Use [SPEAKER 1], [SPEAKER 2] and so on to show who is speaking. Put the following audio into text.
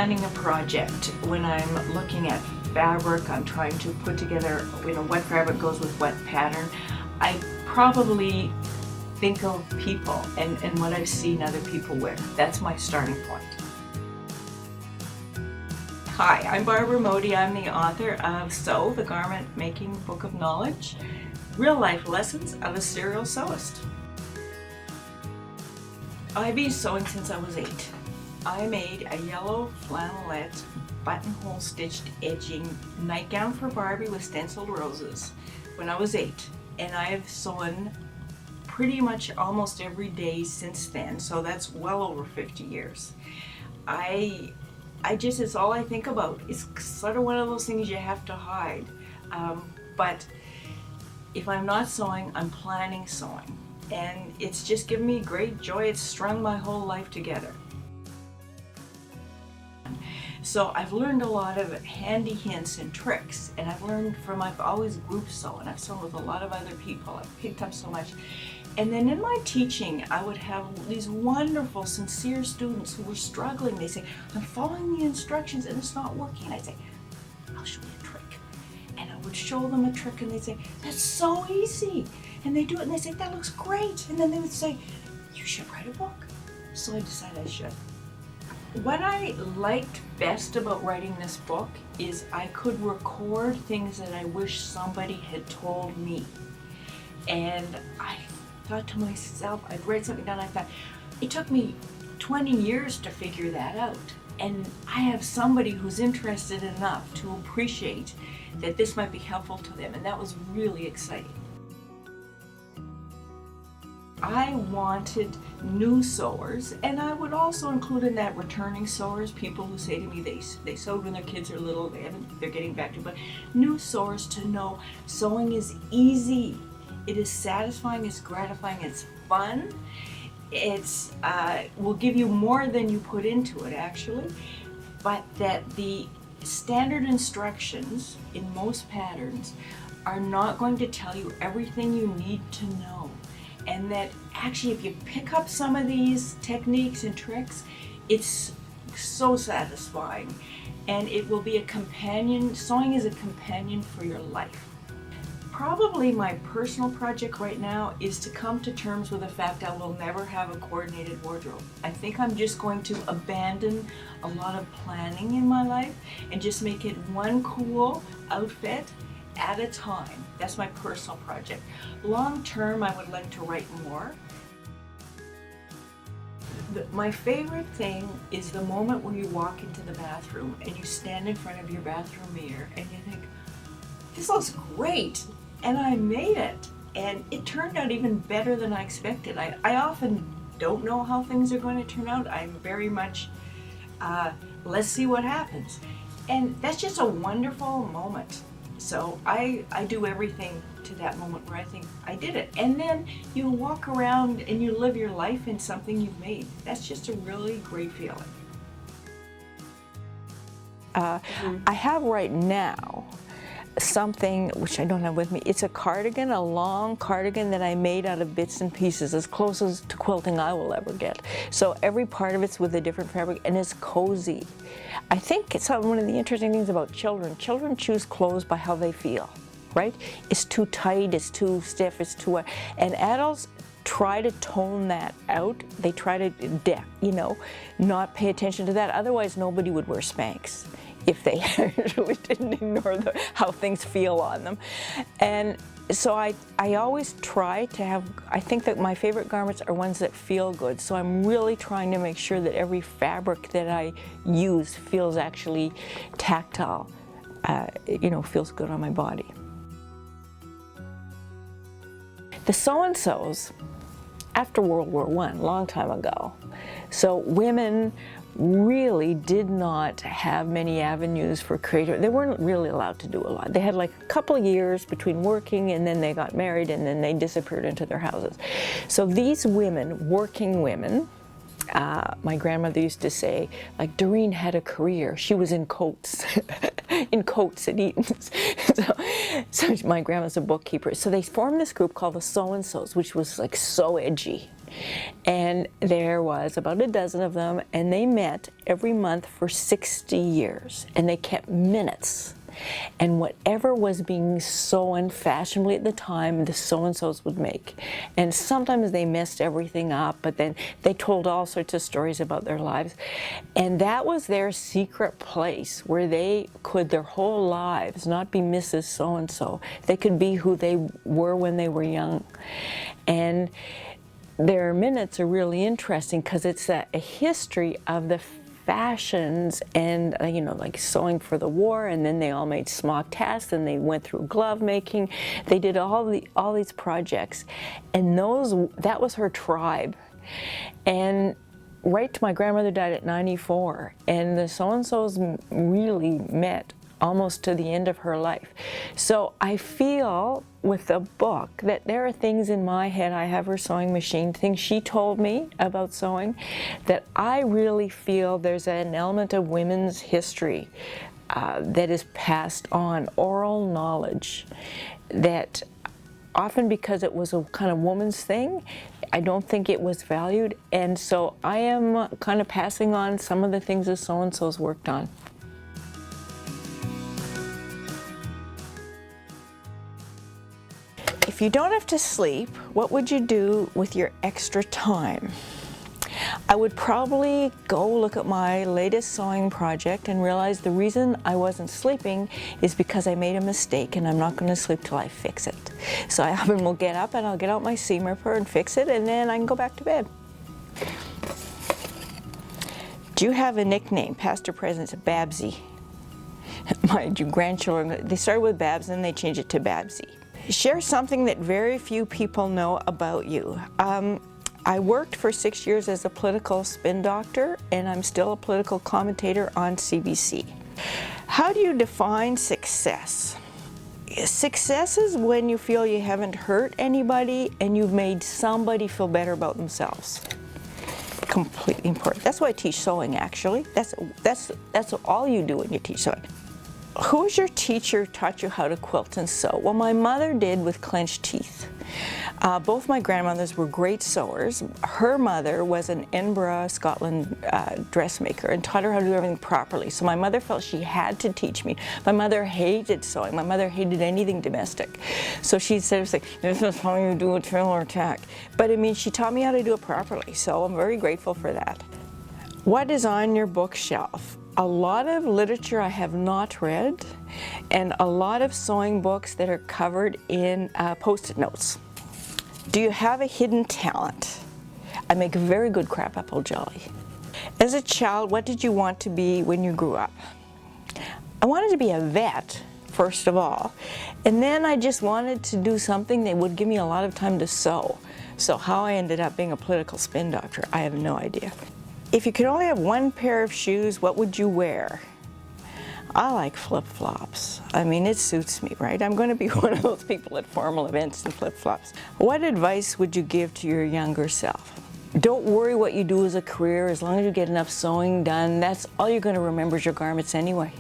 [SPEAKER 1] planning a project, when I'm looking at fabric, I'm trying to put together, what fabric goes with what pattern, I probably think of people and what I've seen other people wear. That's my starting point. Hi, I'm Barbara Emodi. I'm the author of So, the Garment Making Book of Knowledge, Real Life Lessons of a Serial Sewist. I've been sewing since I was 8. I made a yellow flannelette buttonhole stitched edging nightgown for Barbie with stenciled roses when I was 8, and I have sewn pretty much almost every day since then, so that's well over 50 years. It's all I think about. It's sort of one of those things you have to hide. But if I'm not sewing, I'm planning sewing. And it's just given me great joy. It's strung my whole life together. So I've learned a lot of handy hints and tricks, and I've always group sewn. I've sewn with a lot of other people. I've picked up so much. And then in my teaching, I would have these wonderful, sincere students who were struggling. They say, I'm following the instructions and it's not working. I'd say, I'll show you a trick. And I would show them a trick and they'd say, that's so easy. And they do it and they say, that looks great. And then they would say, you should write a book. So I decided I should. What I liked best about writing this book is I could record things that I wish somebody had told me. And I thought to myself, I'd write something down, I thought, it took me 20 years to figure that out. And I have somebody who's interested enough to appreciate that this might be helpful to them, and that was really exciting. I wanted new sewers, and I would also include in that returning sewers, people who say to me they sewed when their kids are little, they're getting back to, but new sewers to know sewing is easy. It is satisfying, it's gratifying, it's fun. It's will give you more than you put into it actually, but that the standard instructions in most patterns are not going to tell you everything you need to know. And that actually if you pick up some of these techniques and tricks, it's so satisfying. And it will be a companion, sewing is a companion for your life. Probably my personal project right now is to come to terms with the fact I will never have a coordinated wardrobe. I think I'm just going to abandon a lot of planning in my life and just make it one cool outfit at a time. That's my personal project. Long term, I would like to write more. My favorite thing is the moment where you walk into the bathroom and you stand in front of your bathroom mirror and you think, this looks great, and I made it. And it turned out even better than I expected. I often don't know how things are going to turn out. I'm very much, let's see what happens. And that's just a wonderful moment. So I do everything to that moment where I think I did it. And then you walk around and you live your life in something you've made. That's just a really great feeling.
[SPEAKER 2] I have right now something which I don't have with me. It's a cardigan, a long cardigan that I made out of bits and pieces, as close as to quilting I will ever get. So every part of it's with a different fabric and it's cozy. I think it's one of the interesting things about children. Children choose clothes by how they feel, right? It's too tight, it's too stiff, it's too wet. And adults try to tone that out. They try to, not pay attention to that. Otherwise, nobody would wear Spanx if they really didn't ignore how things feel on them. And so I always try to have, I think that my favorite garments are ones that feel good. So I'm really trying to make sure that every fabric that I use feels actually tactile, feels good on my body. The So And Sos, after World War I, a long time ago, so women really did not have many avenues for creative. They weren't really allowed to do a lot. They had like a couple of years between working and then they got married and then they disappeared into their houses. So these women, working women, my grandmother used to say, like, Doreen had a career. She was in coats, in coats at Eaton's. So my grandma's a bookkeeper. So they formed this group called the So And Sos, which was like so edgy. And there was about a dozen of them, and they met every month for 60 years, and they kept minutes. And whatever was being sewn fashionably at the time, the So And Sos would make. And sometimes they messed everything up, but then they told all sorts of stories about their lives. And that was their secret place where they could their whole lives not be Mrs. So and so. They could be who they were when they were young. And their minutes are really interesting because it's a history of the fashions and like sewing for the war, and then they all made smock hats, and they went through glove making. They did all these projects, and that was her tribe. And right to my grandmother died at 94, and the So And Sos really met almost to the end of her life. So I feel with the book that there are things in my head, I have her sewing machine, things she told me about sewing, that I really feel there's an element of women's history that is passed on, oral knowledge, that often because it was a kind of woman's thing, I don't think it was valued, and so I am kind of passing on some of the things the So And Sos worked on. If you don't have to sleep, what would you do with your extra time? I would probably go look at my latest sewing project and realize the reason I wasn't sleeping is because I made a mistake and I'm not going to sleep till I fix it. So I often will get up and I'll get out my seam ripper and fix it, and then I can go back to bed. Do you have a nickname, past or present? Babsy. My grandchildren, they started with Babs and then they changed it to Babsy. Share something that very few people know about you. I worked for 6 years as a political spin doctor, and I'm still a political commentator on CBC. How do you define success? Success is when you feel you haven't hurt anybody and you've made somebody feel better about themselves. Completely important. That's why I teach sewing, actually. That's all you do when you teach sewing. Who's your teacher who taught you how to quilt and sew? Well, my mother did with clenched teeth. Both my grandmothers were great sewers. Her mother was an Edinburgh, Scotland dressmaker and taught her how to do everything properly. So my mother felt she had to teach me. My mother hated sewing. My mother hated anything domestic. So she said, this is how you do a trill or tack. But I mean, she taught me how to do it properly. So I'm very grateful for that. What is on your bookshelf? A lot of literature I have not read, and a lot of sewing books that are covered in Post-it notes. Do you have a hidden talent? I make very good crabapple jelly. As a child, what did you want to be when you grew up? I wanted to be a vet, first of all, and then I just wanted to do something that would give me a lot of time to sew. So how I ended up being a political spin doctor, I have no idea. If you could only have one pair of shoes, what would you wear? I like flip-flops. I mean, it suits me, right? I'm going to be one of those people at formal events in flip-flops. What advice would you give to your younger self? Don't worry what you do as a career. As long as you get enough sewing done, that's all you're going to remember is your garments anyway.